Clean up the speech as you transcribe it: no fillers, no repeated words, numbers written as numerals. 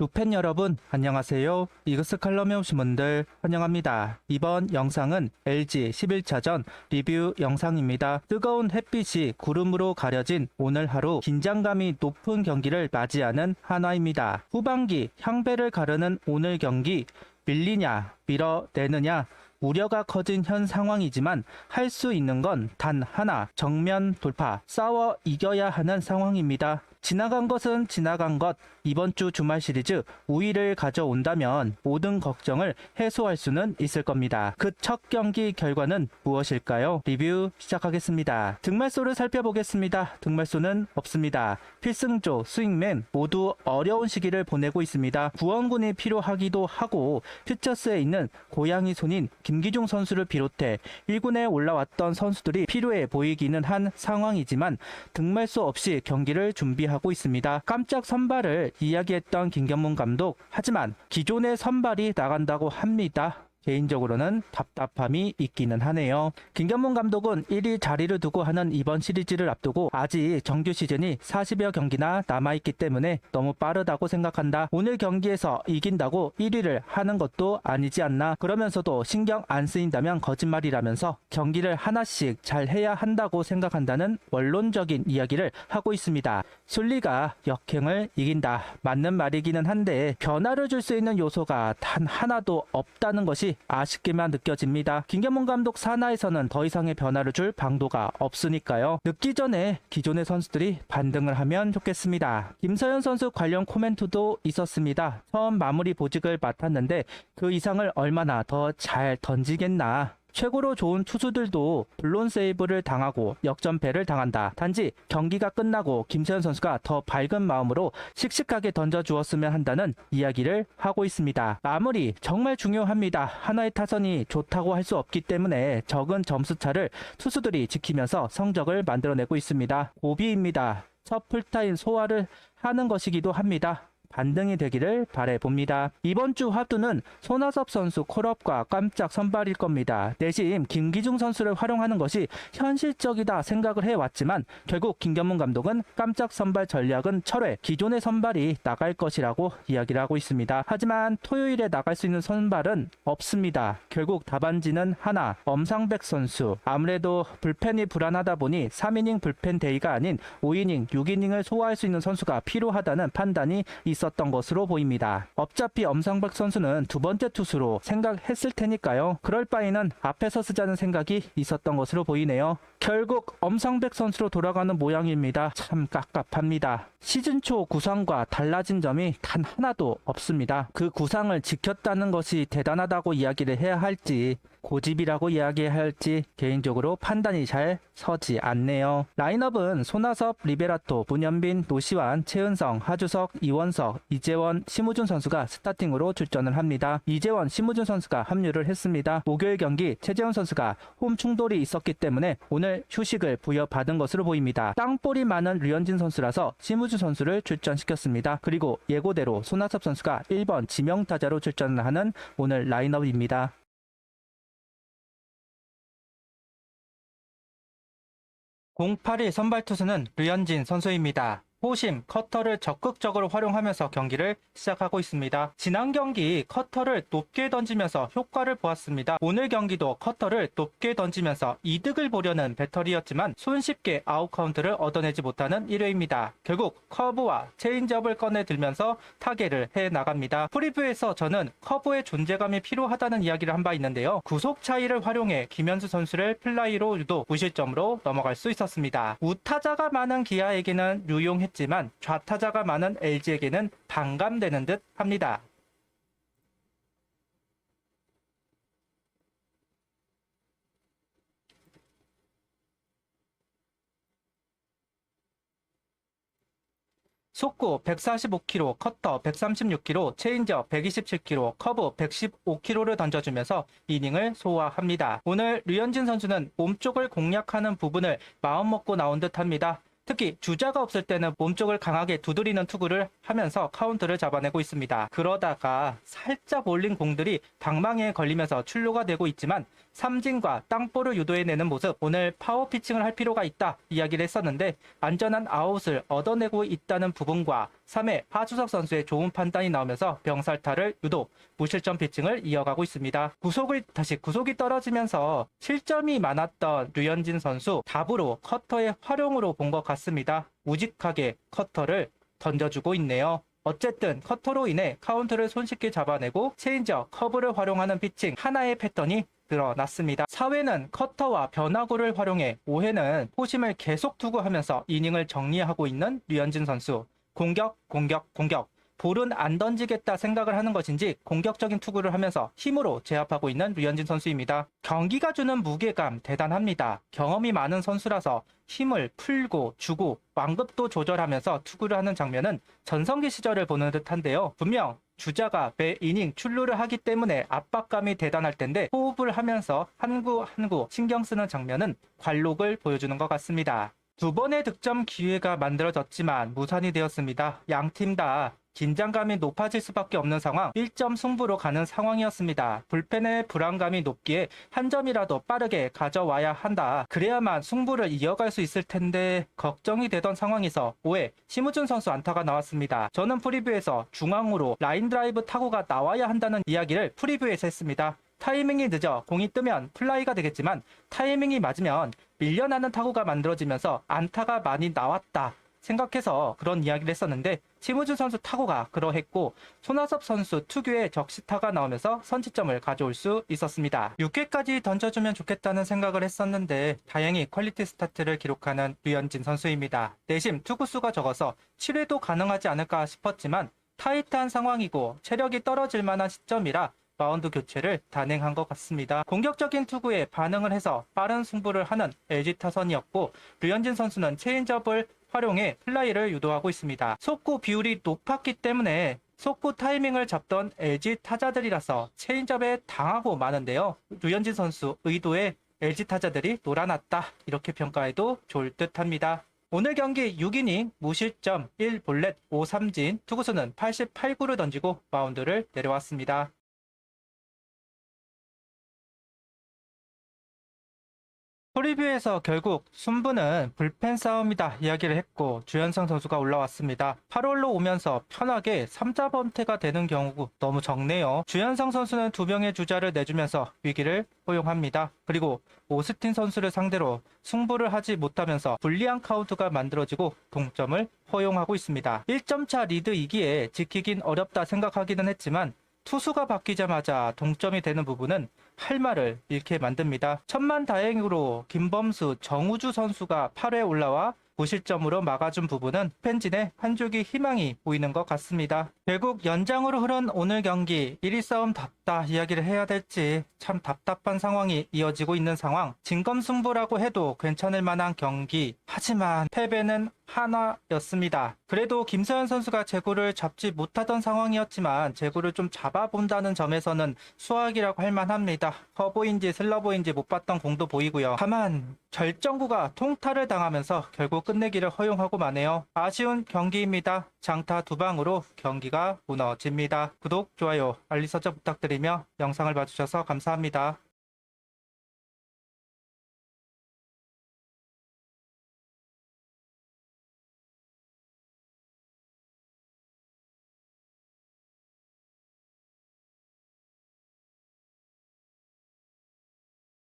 루팬 여러분 안녕하세요. 이그스 칼럼에 오신 분들 환영합니다. 이번 영상은 LG 11차전 리뷰 영상입니다. 뜨거운 햇빛이 구름으로 가려진 오늘 하루 긴장감이 높은 경기를 맞이하는 한화입니다. 후반기 향배를 가르는 오늘 경기 밀리냐 밀어내느냐 우려가 커진 현 상황이지만 할 수 있는 건 단 하나, 정면 돌파, 싸워 이겨야 하는 상황입니다. 지나간 것은 지나간 것, 이번 주 주말 시리즈 우위를 가져온다면 모든 걱정을 해소할 수는 있을 겁니다. 그 첫 경기 결과는 무엇일까요? 리뷰 시작하겠습니다. 등말소를 살펴보겠습니다. 등말소는 없습니다. 필승조, 스윙맨 모두 어려운 시기를 보내고 있습니다. 구원군이 필요하기도 하고 퓨처스에 있는 고양이 손인 김기중 선수를 비롯해 1군에 올라왔던 선수들이 필요해 보이기는 한 상황이지만 등말소 없이 경기를 준비하고 있습니다. 깜짝 선발을 이야기했던 김경문 감독, 하지만 기존의 선발이 나간다고 합니다. 개인적으로는 답답함이 있기는 하네요. 김경문 감독은 1위 자리를 두고 하는 이번 시리즈를 앞두고 아직 정규 시즌이 40여 경기나 남아있기 때문에 너무 빠르다고 생각한다. 오늘 경기에서 이긴다고 1위를 하는 것도 아니지 않나. 그러면서도 신경 안 쓰인다면 거짓말이라면서 경기를 하나씩 잘 해야 한다고 생각한다는 원론적인 이야기를 하고 있습니다. 순리가 역행을 이긴다. 맞는 말이기는 한데 변화를 줄 수 있는 요소가 단 하나도 없다는 것이 아쉽게만 느껴집니다. 김경문 감독 산하에서는 더 이상의 변화를 줄 방도가 없으니까요. 늦기 전에 기존의 선수들이 반등을 하면 좋겠습니다. 김서현 선수 관련 코멘트도 있었습니다. 처음 마무리 보직을 맡았는데 그 이상을 얼마나 더 잘 던지겠나. 최고로 좋은 투수들도 블론 세이브를 당하고 역전패를 당한다. 단지 경기가 끝나고 김세현 선수가 더 밝은 마음으로 씩씩하게 던져주었으면 한다는 이야기를 하고 있습니다. 마무리 정말 중요합니다. 하나의 타선이 좋다고 할 수 없기 때문에 적은 점수차를 투수들이 지키면서 성적을 만들어내고 있습니다. 고비입니다. 첫 풀타임 소화를 하는 것이기도 합니다. 반등이 되기를 바라봅니다. 이번 주 화두는 손아섭 선수 콜업과 깜짝 선발일 겁니다. 내심 김기중 선수를 활용하는 것이 현실적이다 생각을 해왔지만 결국 김경문 감독은 깜짝 선발 전략은 철회, 기존의 선발이 나갈 것이라고 이야기를 하고 있습니다. 하지만 토요일에 나갈 수 있는 선발은 없습니다. 결국 답안지는 하나, 엄상백 선수. 아무래도 불펜이 불안하다 보니 3이닝 불펜 데이가 아닌 5이닝, 6이닝을 소화할 수 있는 선수가 필요하다는 판단이 있었던 것으로 보입니다. 어차피 엄상백 선수는 두 번째 투수로 생각했을 테니까요. 그럴 바에는 앞에서 쓰자는 생각이 있었던 것으로 보이네요. 결국 엄상백 선수로 돌아가는 모양입니다. 참 깝깝합니다. 시즌 초 구상과 달라진 점이 단 하나도 없습니다. 그 구상을 지켰다는 것이 대단하다고 이야기를 해야 할지 고집이라고 이야기해야 할지 개인적으로 판단이 잘 서지 않네요. 라인업은 손아섭, 리베라토, 문현빈, 노시환, 최은성, 하주석, 이원석, 이재원, 심우준 선수가 스타팅으로 출전을 합니다. 이재원, 심우준 선수가 합류를 했습니다. 목요일 경기 최재훈 선수가 홈 충돌이 있었기 때문에 오늘 휴식을 부여받은 것으로 보입니다. 땅볼이 많은 류현진 선수라서 심우준 선수를 출전시켰습니다. 그리고 예고대로 손아섭 선수가 1번 지명타자로 출전을 하는 오늘 라인업입니다. 08일 선발 투수는 류현진 선수입니다. 호심, 커터를 적극적으로 활용하면서 경기를 시작하고 있습니다. 지난 경기 커터를 높게 던지면서 효과를 보았습니다. 오늘 경기도 커터를 높게 던지면서 이득을 보려는 배터리였지만 손쉽게 아웃카운트를 얻어내지 못하는 1회입니다. 결국 커브와 체인지업을 꺼내 들면서 타겟을 해나갑니다. 프리뷰에서 저는 커브의 존재감이 필요하다는 이야기를 한 바 있는데요. 구속 차이를 활용해 김현수 선수를 플라이로 유도 무실점으로 넘어갈 수 있었습니다. 우타자가 많은 기아에게는 유용했지만 좌타자가 많은 LG에게는 반감되는 듯 합니다. 속구 145km, 커터 136km, 체인지업 127km, 커브 115km를 던져주면서 이닝을 소화합니다. 오늘 류현진 선수는 몸쪽을 공략하는 부분을 마음먹고 나온 듯합니다. 특히 주자가 없을 때는 몸쪽을 강하게 두드리는 투구를 하면서 카운트를 잡아내고 있습니다. 그러다가 살짝 올린 공들이 방망이에 걸리면서 출루가 되고 있지만 삼진과 땅볼을 유도해내는 모습, 오늘 파워 피칭을 할 필요가 있다 이야기를 했었는데 안전한 아웃을 얻어내고 있다는 부분과 3회 하주석 선수의 좋은 판단이 나오면서 병살타를 유도, 무실점 피칭을 이어가고 있습니다. 구속이 떨어지면서 실점이 많았던 류현진 선수 답으로 커터의 활용으로 본 것 같습니다. 우직하게 커터를 던져주고 있네요. 어쨌든 커터로 인해 카운트를 손쉽게 잡아내고 체인지업, 커브를 활용하는 피칭 하나의 패턴이 드러났습니다. 4회는 커터와 변화구를 활용해 5회는 포심을 계속 투구하면서 이닝을 정리하고 있는 류현진 선수. 공격, 볼은 안 던지겠다 생각을 하는 것인지 공격적인 투구를 하면서 힘으로 제압하고 있는 류현진 선수입니다. 경기가 주는 무게감 대단합니다. 경험이 많은 선수라서 힘을 풀고 주고 완급도 조절하면서 투구를 하는 장면은 전성기 시절을 보는 듯한데요. 분명 주자가 매 이닝 출루를 하기 때문에 압박감이 대단할 텐데 호흡을 하면서 한 구 한 구 신경 쓰는 장면은 관록을 보여주는 것 같습니다. 두 번의 득점 기회가 만들어졌지만 무산이 되었습니다. 양팀 다 긴장감이 높아질 수밖에 없는 상황, 1점 승부로 가는 상황이었습니다. 불펜의 불안감이 높기에 한 점이라도 빠르게 가져와야 한다. 그래야만 승부를 이어갈 수 있을 텐데 걱정이 되던 상황에서 5회 심우준 선수 안타가 나왔습니다. 저는 프리뷰에서 중앙으로 라인 드라이브 타구가 나와야 한다는 이야기를 프리뷰에서 했습니다. 타이밍이 늦어 공이 뜨면 플라이가 되겠지만 타이밍이 맞으면 밀려나는 타구가 만들어지면서 안타가 많이 나왔다 생각해서 그런 이야기를 했었는데 심우준 선수 타구가 그러했고 손아섭 선수 특유의 적시타가 나오면서 선취점을 가져올 수 있었습니다. 6회까지 던져주면 좋겠다는 생각을 했었는데 다행히 퀄리티 스타트를 기록하는 류현진 선수입니다. 내심 투구수가 적어서 7회도 가능하지 않을까 싶었지만 타이트한 상황이고 체력이 떨어질 만한 시점이라 마운드 교체를 단행한 것 같습니다. 공격적인 투구에 반응을 해서 빠른 승부를 하는 LG 타선이었고 류현진 선수는 체인지업을 활용해 플라이를 유도하고 있습니다. 속구 비율이 높았기 때문에 속구 타이밍을 잡던 LG 타자들이라서 체인지업에 당하고 마는데요. 류현진 선수 의도에 LG 타자들이 놀아났다 이렇게 평가해도 좋을 듯합니다. 오늘 경기 6이닝 무실점 1볼넷 5삼진 투구수는 88구를 던지고 마운드를 내려왔습니다. 프리뷰에서 결국 승부는 불펜 싸움이다 이야기를 했고 주현상 선수가 올라왔습니다. 8홀로 오면서 편하게 3자 범퇴가 되는 경우 너무 적네요. 주현상 선수는 2명의 주자를 내주면서 위기를 허용합니다. 그리고 오스틴 선수를 상대로 승부를 하지 못하면서 불리한 카운트가 만들어지고 동점을 허용하고 있습니다. 1점차 리드이기에 지키긴 어렵다 생각하기는 했지만 투수가 바뀌자마자 동점이 되는 부분은 할 말을 잃게 만듭니다. 천만다행으로 김범수, 정우주 선수가 8회 올라와 무실점으로 막아준 부분은 팬진의 한 줄기 희망이 보이는 것 같습니다. 결국 연장으로 흐른 오늘 경기 1위 싸움 답다 이야기를 해야 될지 참 답답한 상황이 이어지고 있는 상황. 진검승부라고 해도 괜찮을 만한 경기. 하지만 패배는 하나였습니다. 그래도 김서현 선수가 제구를 잡지 못하던 상황이었지만 제구를 좀 잡아본다는 점에서는 수학이라고 할 만합니다. 커브인지 슬러브인지 못 봤던 공도 보이고요. 다만 결정구가 통타를 당하면서 결국 끝내기를 허용하고 마네요. 아쉬운 경기입니다. 장타 2방으로 경기가 무너집니다. 구독, 좋아요, 알림 설정 부탁드리며 영상을 봐주셔서 감사합니다.